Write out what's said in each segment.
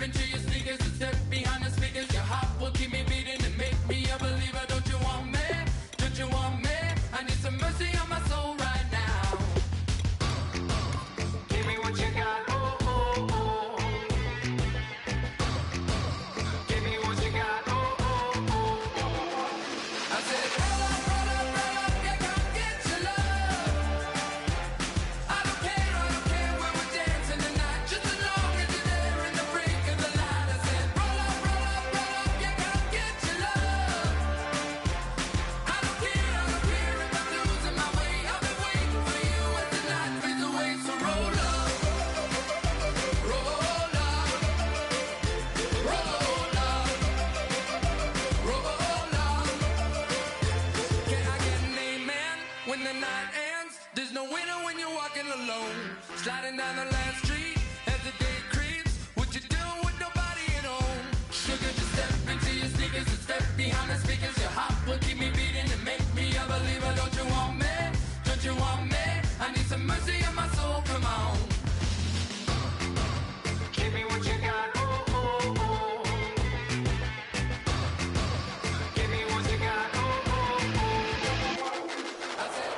into your sneakers and step behind the speakers. Your heart will keep me beating and make me a believer. Don't you want me? Don't you want me? I need some mercy on my soul right now. Give me what you got. Oh, oh, oh. Give me what you got. Oh, oh, oh. I said, roll up, roll up, roll up. Yeah, come get your love. I don't care where we're dancing tonight. Just as long as you're there in the break of the light. I said, roll up, roll up, roll up. Yeah, come get your love. I don't care if I'm losing my way. I've been waiting for you as the night fades away. So roll up, roll up, roll up, roll up. Can I get an amen when the night ends? There's no winner when you're walking alone. Sliding down the last street as the day creeps. What you doing with nobody at home? Sugar, just step into your sneakers and step behind the speakers. Your heart will keep me beating and make me a believer. Don't you want me? Don't you want me? I need some mercy on my soul. Come on. Give me what you got. Oh, oh, oh. Give me what you got. Oh, oh, oh. I said,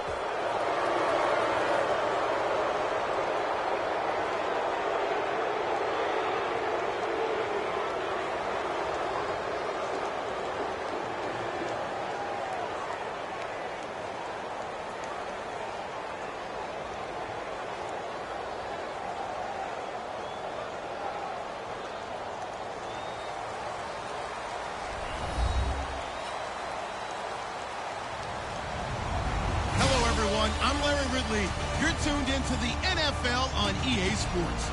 Hello, everyone. I'm Larry Ridley. You're tuned into the NFL on EA Sports.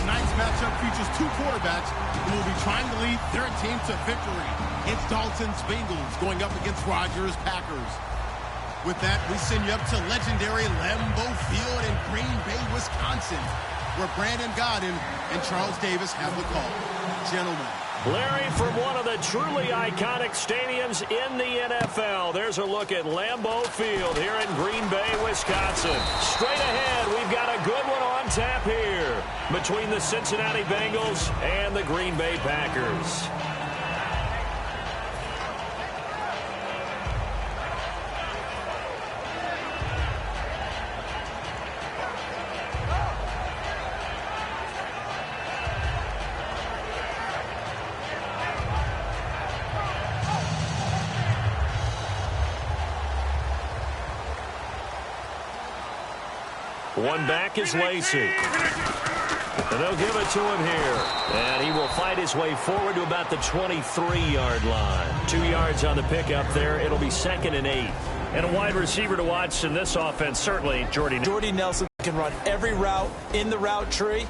Tonight's matchup features two quarterbacks who will be trying to lead their team to victory. It's Dalton's Bengals going up against Rodgers' Packers. With that, we send you up to legendary Lambeau Field in Green Bay, Wisconsin, where Brandon Gaudin and Charles Davis have the call. Gentlemen. Larry, from one of the truly iconic stadiums in the NFL, there's a look at Lambeau Field here in Green Bay, Wisconsin. Straight ahead, we've got a good one on tap here between the Cincinnati Bengals and the Green Bay Packers. One back is Lacey. And they'll give it to him here. And he will fight his way forward to about the 23-yard line. 2 yards on the pickup there. It'll be 2nd and 8. And a wide receiver to watch in this offense, certainly, Jordy Nelson can run every route in the route tree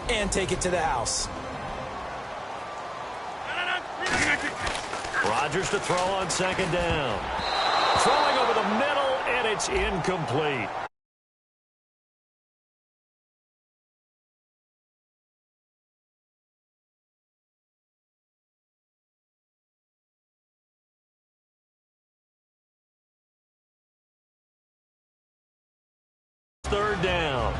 and take it to the house. Rodgers to throw on 2nd down. Throwing over the middle, and it's incomplete. Third down.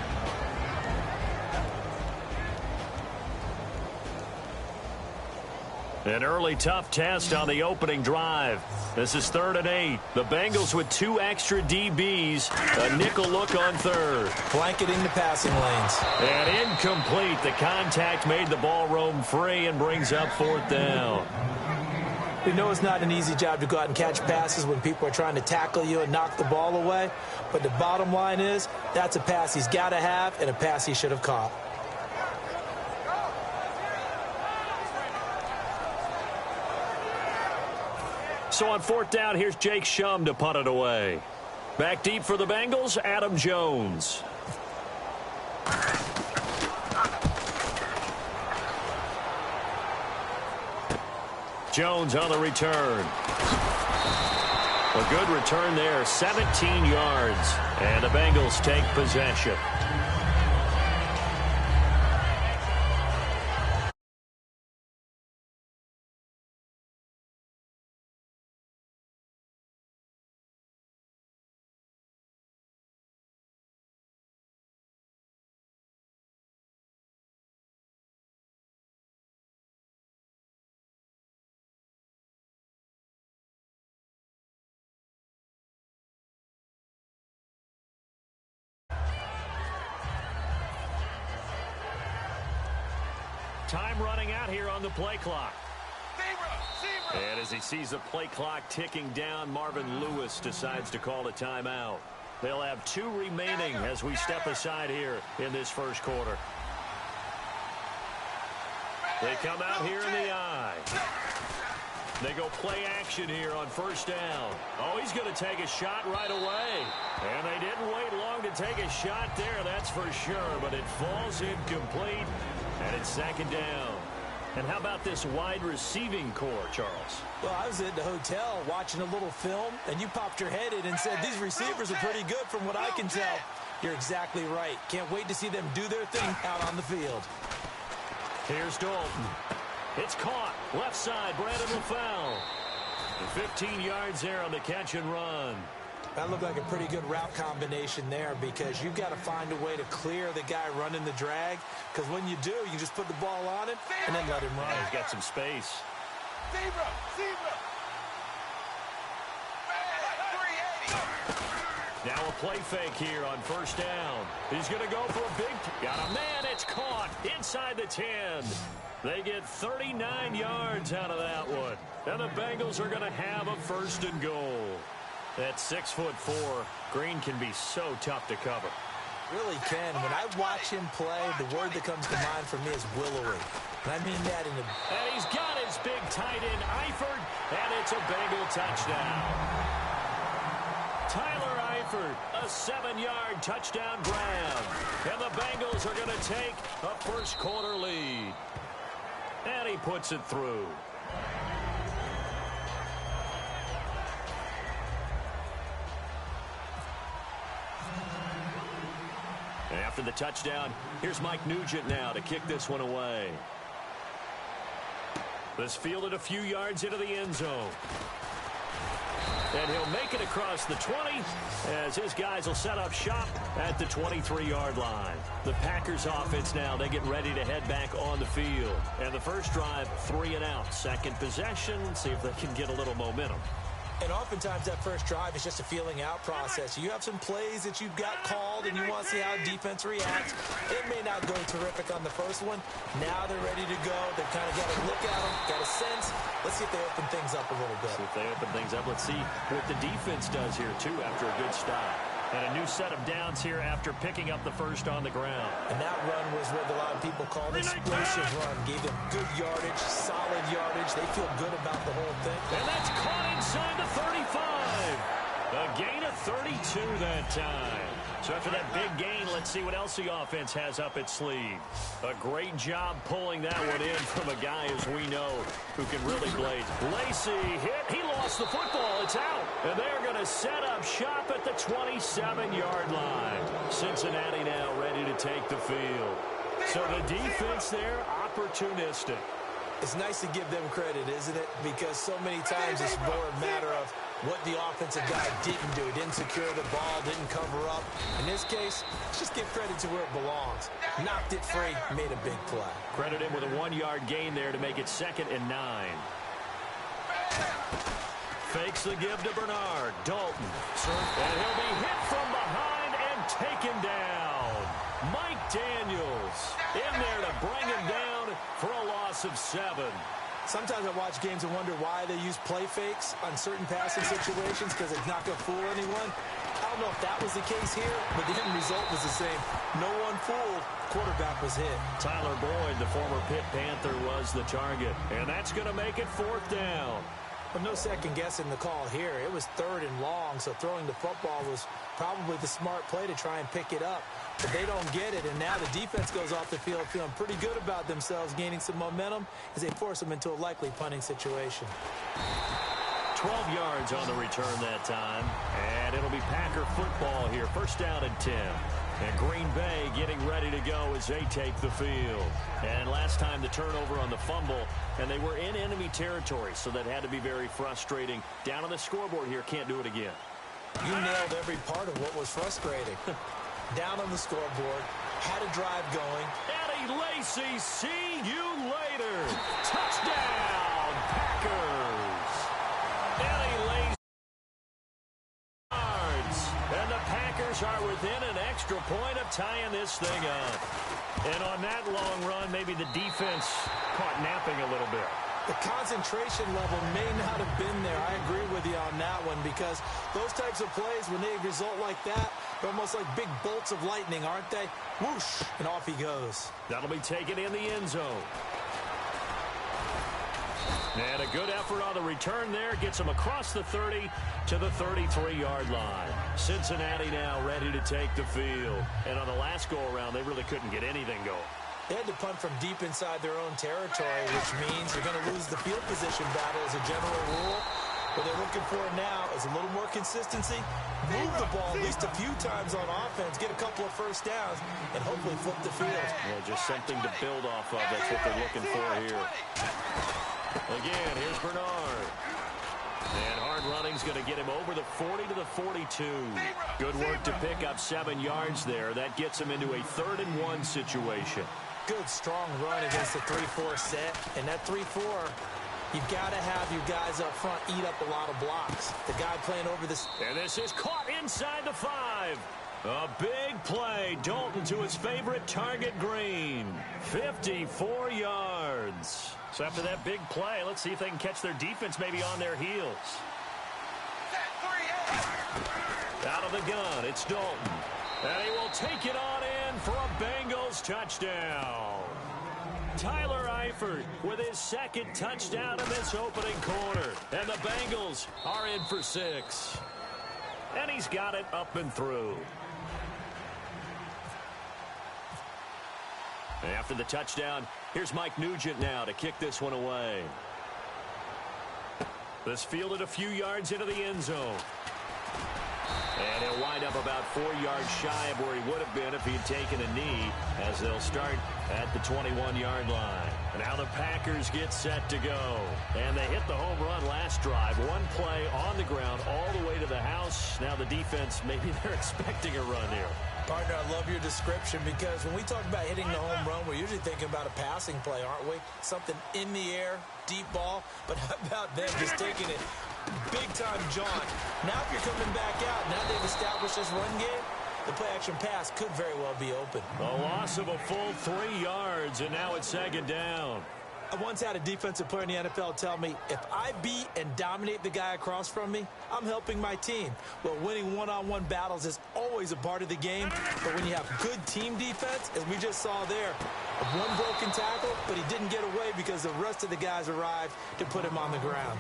An early tough test on the opening drive. This is 3rd and 8. The Bengals with 2 extra DBs. A nickel look on 3rd. Blanketing the passing lanes. And incomplete. The contact made the ball roam free and brings up 4th down. We know it's not an easy job to go out and catch passes when people are trying to tackle you and knock the ball away. But the bottom line is, that's a pass he's got to have and a pass he should have caught. So on 4th down, here's Jake Shum to punt it away. Back deep for the Bengals, Adam Jones. Jones on the return. A good return there, 17 yards. And the Bengals take possession. Time running out here on the play clock. Zebra! And as he sees the play clock ticking down, Marvin Lewis decides to call a timeout. They'll have 2 remaining as we step aside here in this first quarter. They come out here in the eye. They go play action here on first down. Oh, he's going to take a shot right away. And they didn't wait long to take a shot there, that's for sure. But it falls incomplete, and it's second down. And how about this wide receiving core, Charles? Well, I was at the hotel watching a little film, and you popped your head in and said, these receivers are pretty good from what I can tell. You're exactly right. Can't wait to see them do their thing out on the field. Here's Dalton. It's caught. Left side, Brandon LaFell. 15 yards there on the catch and run. That looked like a pretty good route combination there because you've got to find a way to clear the guy running the drag, because when you do, you just put the ball on him and then let him run. He's got some space. Zebra! Zebra! Now a play fake here on first down. He's going to go for a big... Got a man. It's caught inside the 10. They get 39 yards out of that one. And the Bengals are going to have a first and goal. At 6'4", Green can be so tough to cover. Really can. When I watch him play, the word that comes to mind for me is willowy. And I mean that in a... And he's got his big tight end, Eifert, and it's a Bengal touchdown. Tyler Eifert, a 7-yard touchdown grab. And the Bengals are going to take a first quarter lead. And he puts it through. After the touchdown, here's Mike Nugent now to kick this one away. This fielded a few yards into the end zone. And he'll make it across the 20 as his guys will set up shop at the 23-yard line. The Packers offense now, they get ready to head back on the field. And the first drive, 3 and out. Second possession, see if they can get a little momentum. And oftentimes that first drive is just a feeling out process. You have some plays that you've got called and you want to see how defense reacts. It may not go terrific on the first one. Now they're ready to go. They've kind of got a look at them, got a sense. Let's see if they open things up a little bit. See if they open things up. Let's see what the defense does here, too, after a good stop. And a new set of downs here after picking up the first on the ground. And that run was what a lot of people call an explosive run. Gave them good yardage, solid yardage. They feel good about the whole thing. And that's caught inside the 35. A gain of 32 that time. So after that big gain, let's see what else the offense has up its sleeve. A great job pulling that one in from a guy, as we know, who can really blaze. Lacy hit. He lost the football. It's out. And they're going to set up shop at the 27-yard line. Cincinnati now ready to take the field. So the defense there, opportunistic. It's nice to give them credit, isn't it? Because so many times it's more a matter of what the offensive guy didn't do. Didn't secure the ball, didn't cover up. In this case, let's just give credit to where it belongs. Knocked it free, made a big play. Credit him with a 1-yard gain there to make it 2nd and 9. Fakes the give to Bernard. Dalton. And he'll be hit from behind and taken down. Mike Daniels in there to bring him down for a loss of 7. Sometimes I watch games and wonder why they use play fakes on certain passing situations, because it's not going to fool anyone. I don't know if that was the case here, but the end result was the same. No one fooled. Quarterback was hit. Tyler Boyd, the former Pitt Panther, was the target. And that's going to make it 4th down. Well, no second guessing the call here. It was 3rd and long, so throwing the football was probably the smart play to try and pick it up. But they don't get it, and now the defense goes off the field feeling pretty good about themselves, gaining some momentum as they force them into a likely punting situation. 12 yards on the return that time, and it'll be Packer football here. First down and 10. And Green Bay getting ready to go as they take the field. And last time the turnover on the fumble, and they were in enemy territory, so that had to be very frustrating. Down on the scoreboard here, can't do it again. You nailed every part of what was frustrating. Down on the scoreboard, had a drive going. Eddie Lacy, see you later. Touchdown, Packers. Eddie Lacy. And the Packers Bears are within an extra point of tying this thing up. And on that long run, maybe the defense caught napping a little bit. The concentration level may not have been there. I agree with you on that one, because those types of plays, when they result like that, they're almost like big bolts of lightning, aren't they? Whoosh, and off he goes. That'll be taken in the end zone. And a good effort on the return there. Gets him across the 30 to the 33-yard line. Cincinnati now ready to take the field. And on the last go-around, they really couldn't get anything going. They had to punt from deep inside their own territory, which means you're going to lose the field position battle as a general rule. What they're looking for now is a little more consistency, move the ball at least a few times on offense, get a couple of first downs, and hopefully flip the field. Yeah, just something to build off of. That's what they're looking for here. Again, here's Bernard. And hard running's going to get him over the 40 to the 42. Good work to pick up 7 yards there. That gets him into a 3rd-and-1 situation. Good, strong run against the 3-4 set. And that 3-4, you've got to have your guys up front eat up a lot of blocks. The guy playing over this. And this is caught inside the 5. A big play. Dalton to his favorite target, Green. 54 yards. So after that big play, let's see if they can catch their defense maybe on their heels. Out of the gun, it's Dalton. And he will take it on in for a Bengals touchdown. Tyler Eifert with his 2nd touchdown in this opening quarter. And the Bengals are in for 6. And he's got it up and through. After the touchdown, here's Mike Nugent now to kick this one away. This fielded a few yards into the end zone. And he'll wind up about 4 yards shy of where he would have been if he had taken a knee, as they'll start at the 21-yard line. And now the Packers get set to go. And they hit the home run last drive. One play on the ground all the way to the house. Now the defense, maybe they're expecting a run here. Partner, I love your description, because when we talk about hitting the home run, we're usually thinking about a passing play, aren't we? Something in the air, deep ball. But how about them just taking it big-time jaunt? Now if you're coming back out, now they've established this run game, the play-action pass could very well be open. A loss of a full 3 yards, and now it's 2nd down. I once had a defensive player in the NFL tell me, if I beat and dominate the guy across from me, I'm helping my team. Well, winning one-on-one battles is always a part of the game, but when you have good team defense, as we just saw there, one broken tackle, but he didn't get away because the rest of the guys arrived to put him on the ground.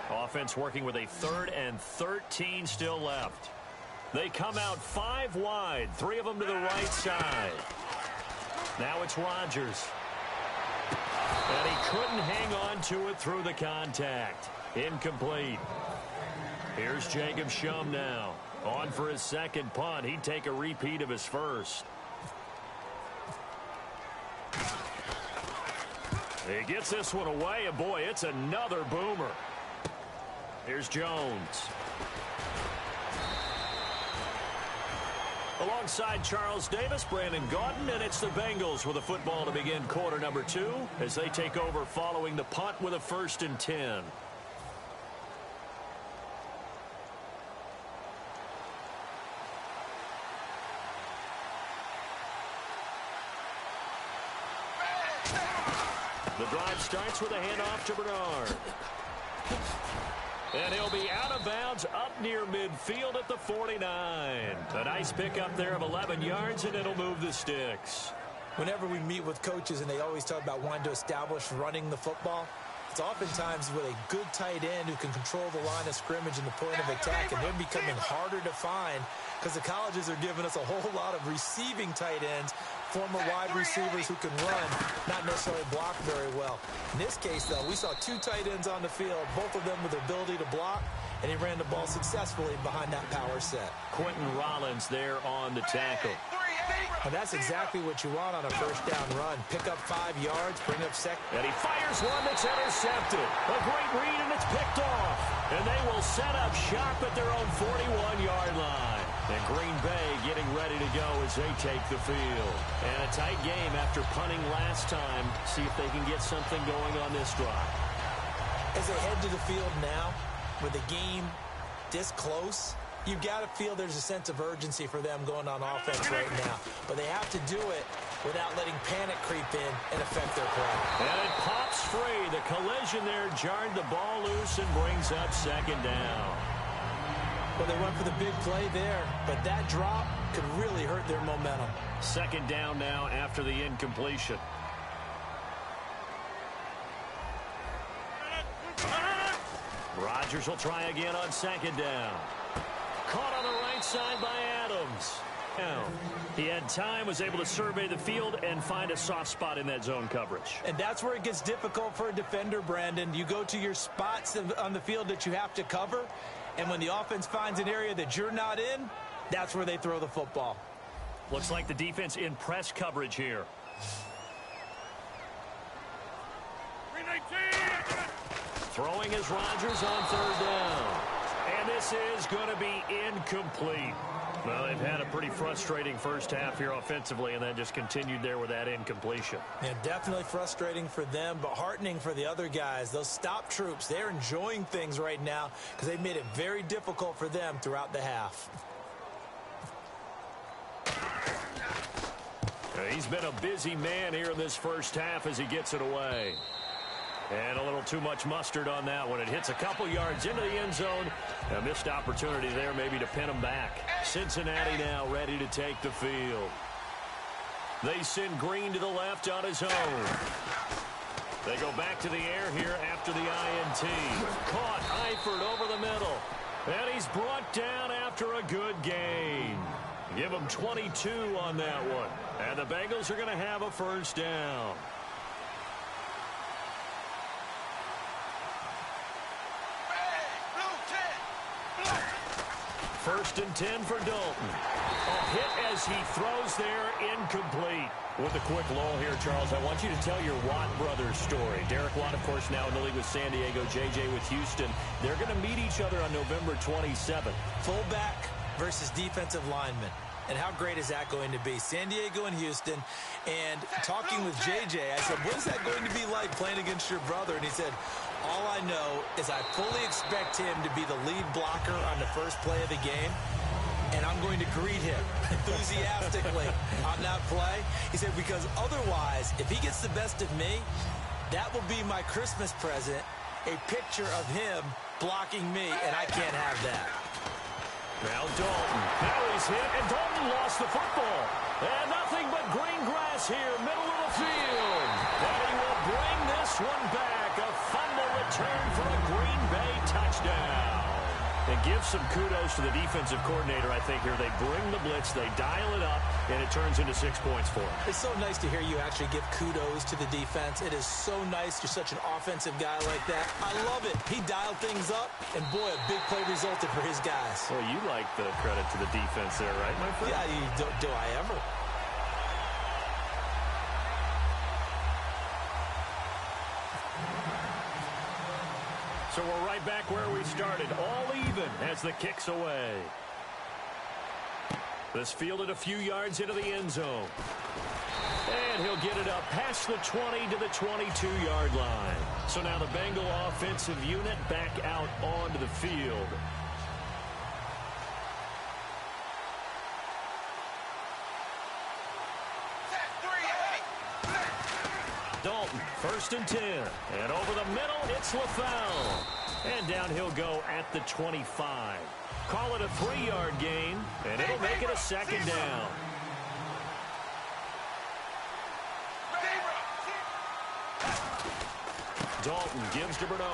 Offense working with a 3rd and 13 still left. They come out 5 wide, 3 of them to the right side. Now it's Rodgers. And he couldn't hang on to it through the contact. Incomplete. Here's Jacob Shum now. On for his 2nd punt. He'd take a repeat of his 1st. He gets this one away, and boy, it's another boomer. Here's Jones. Alongside Charles Davis, Brandon Gaudin, and it's the Bengals with a football to begin quarter number 2 as they take over following the punt with a 1st and 10. The drive starts with a handoff to Bernard. And he'll be out of bounds up near midfield at the 49. A nice pickup there of 11 yards, and it'll move the sticks. Whenever we meet with coaches and they always talk about wanting to establish running the football, it's oftentimes with a good tight end who can control the line of scrimmage and the point of attack, and they're becoming harder to find because the colleges are giving us a whole lot of receiving tight ends, former wide receivers who can run, not necessarily block very well. In this case, though, we saw 2 tight ends on the field, both of them with the ability to block, and he ran the ball successfully behind that power set. Quentin Rollins there on the tackle. Well, that's exactly what you want on a first down run. Pick up 5 yards, bring up second. And he fires one that's intercepted. A great read, and it's picked off. And they will set up shop at their own 41-yard line. And Green Bay getting ready to go as they take the field. And a tight game after punting last time. See if they can get something going on this drive. As they head to the field now, with the game this close, you've got to feel there's a sense of urgency for them going on offense right now. But they have to do it without letting panic creep in and affect their play. And it pops free. The collision there jarred the ball loose and brings up second down. Well, they went for the big play there, but that drop could really hurt their momentum. Second down now after the incompletion. Rodgers will try again on second down. Caught on the right side by Adams. He had time, was able to survey the field and find a soft spot in that zone coverage. And that's where it gets difficult for a defender, Brandon. You go to your spots on the field that you have to cover, and when the offense finds an area that you're not in, that's where they throw the football. Looks like the defense in press coverage here. Throwing is Rodgers on third down. And this is going to be incomplete. Well, they've had a pretty frustrating first half here offensively, and then just continued there with that incompletion. Yeah, definitely frustrating for them, but heartening for the other guys. Those stop troops, they're enjoying things right now because they've made it very difficult for them throughout the half. He's been a busy man here in this first half as he gets it away. And a little too much mustard on that one. It hits a couple yards into the end zone. A missed opportunity there maybe to pin him back. Cincinnati now ready to take the field. They send Green to the left on his own. They go back to the air here after the INT. Caught Eifert over the middle. And he's brought down after a good gain. Give him 22 on that one. And the Bengals are going to have a first down. First and 10 for Dalton. A hit as he throws there, incomplete. With a quick lull here, Charles, I want you to tell your Watt brothers story. Derek Watt, of course, now in the league with San Diego, JJ with Houston. They're going to meet each other on November 27th. Fullback versus defensive lineman. And how great is that going to be? San Diego and Houston. And talking with JJ, I said, what is that going to be like playing against your brother? And he said, all I know is I fully expect him to be the lead blocker on the first play of the game. And I'm going to greet him enthusiastically on that play. He said, because otherwise, if he gets the best of me, that will be my Christmas present, a picture of him blocking me, and I can't have that. Now Dalton. Now he's hit, and Dalton lost the football. And nothing but green grass here, middle of the field. And he will bring this one back. A fumble return for a Green Bay touchdown. And give some kudos to the defensive coordinator, I think, here. They bring the blitz, they dial it up, and it turns into 6 points for him. It's so nice to hear you actually give kudos to the defense. It is so nice. You're such an offensive guy like that. I love it. He dialed things up, and boy, a big play resulted for his guys. Well, you like the credit to the defense there, right, my friend? Yeah, do I ever? So we're right back where we started, all even as the kick's away. This fielded a few yards into the end zone. And he'll get it up past the 20 to the 22-yard line. So now the Bengal offensive unit back out onto the field. Dalton, first and 10. And over the middle, it's LaFell. And down he'll go at the 25. Call it a 3-yard gain, and it'll make it a second down. Dalton gives to Bernard.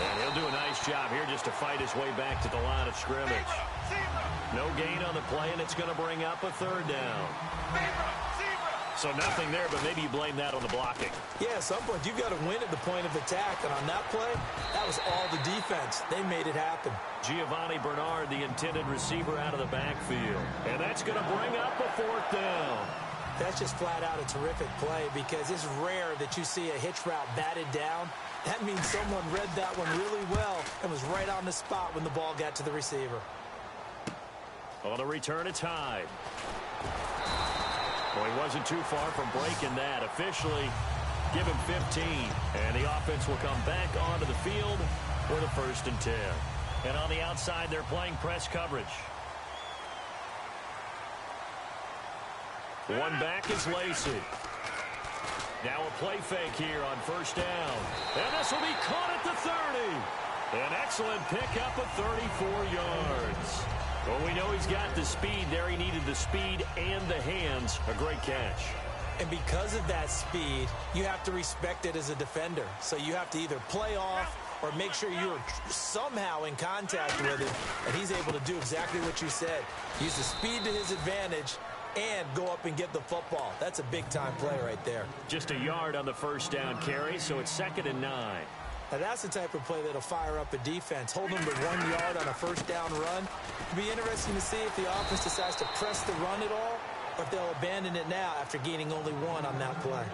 And he'll do a nice job here just to fight his way back to the line of scrimmage. No gain on the play, and it's going to bring up a third down. So nothing there, but maybe you blame that on the blocking. Yeah, at some point, you've got to win at the point of attack. And on that play, that was all the defense. They made it happen. Giovanni Bernard, the intended receiver, out of the backfield. And that's going to bring up a 4th down. That's just flat out a terrific play because it's rare that you see a hitch route batted down. That means someone read that one really well and was right on the spot when the ball got to the receiver. On the return, it's Hyde. Well, he wasn't too far from breaking that. Officially, give him 15. And the offense will come back onto the field for the 1st and 10. And on the outside, they're playing press coverage. One back is Lacey. Now a play fake here on 1st down. And this will be caught at the 30. An excellent pickup of 34 yards. Well, we know he's got the speed there. He needed the speed and the hands. A great catch. And because of that speed, you have to respect it as a defender. So you have to either play off or make sure you're somehow in contact with him. And he's able to do exactly what you said. Use the speed to his advantage and go up and get the football. That's a big-time play right there. Just a yard on the 1st down carry, so it's 2nd and 9. Now, that's the type of play that'll fire up a defense. Hold them to 1 yard on a 1st down run. It'll be interesting to see if the offense decides to press the run at all or if they'll abandon it now after gaining only 1 on that play.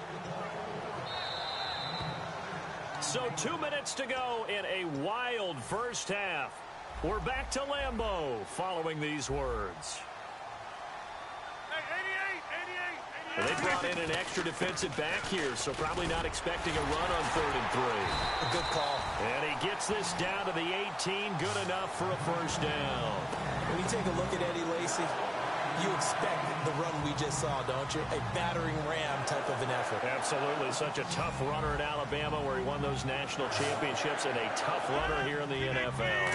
So 2 minutes to go in a wild 1st half. We're back to Lambeau following these words. Well, they brought in an extra defensive back here, so probably not expecting a run on 3rd and 3. A good call. And he gets this down to the 18, good enough for a 1st down. When you take a look at Eddie Lacy, you expect the run we just saw, don't you? A battering ram type of an effort. Absolutely. Such a tough runner in Alabama where he won those national championships, and a tough runner here in the NFL.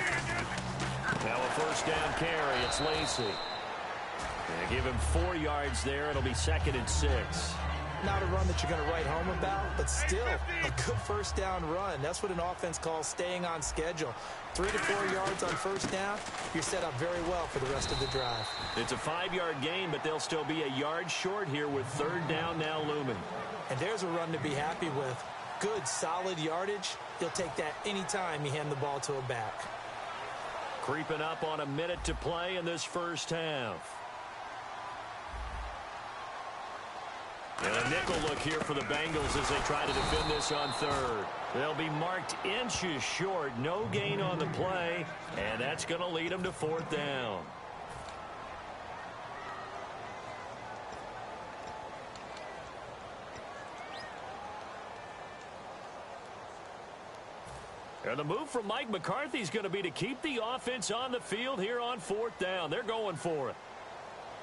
Now a 1st down carry. It's Lacy. And give him 4 yards there. It'll be 2nd and 6. Not a run that you're going to write home about, but still a good 1st down run. That's what an offense calls staying on schedule. 3 to 4 yards on 1st down, you're set up very well for the rest of the drive. It's a 5-yard gain, but they'll still be a yard short here with 3rd down now looming. And there's a run to be happy with. Good, solid yardage. You'll take that anytime you hand the ball to a back. Creeping up on a minute to play in this 1st half. And a nickel look here for the Bengals as they try to defend this on 3rd. They'll be marked inches short. No gain on the play. And that's going to lead them to 4th down. And the move from Mike McCarthy is going to be to keep the offense on the field here on 4th down. They're going for it.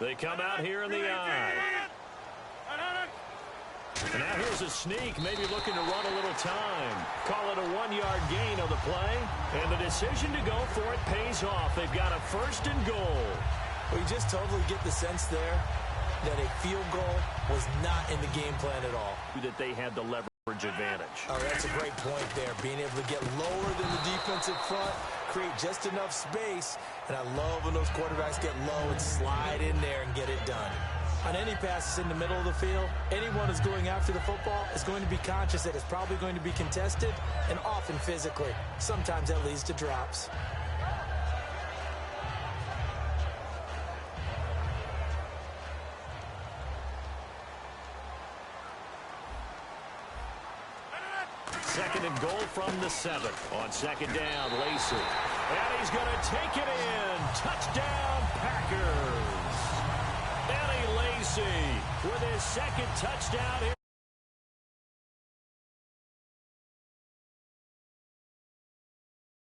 They come out here in the eye. And now here's a sneak, maybe looking to run a little time. Call it a 1-yard gain on the play. And the decision to go for it pays off. They've got a 1st and goal. Well, you just totally get the sense there that a field goal was not in the game plan at all. That they had the leverage advantage. Oh, that's a great point there. Being able to get lower than the defensive front, create just enough space. And I love when those quarterbacks get low and slide in there and get it done. On any passes in the middle of the field, anyone who's going after the football is going to be conscious that it's probably going to be contested and often physically. Sometimes that leads to drops. Second and goal from the 7. On 2nd down, Lacy. And he's going to take it in. Touchdown, Packers. Eddie Lacy with his 2nd touchdown here.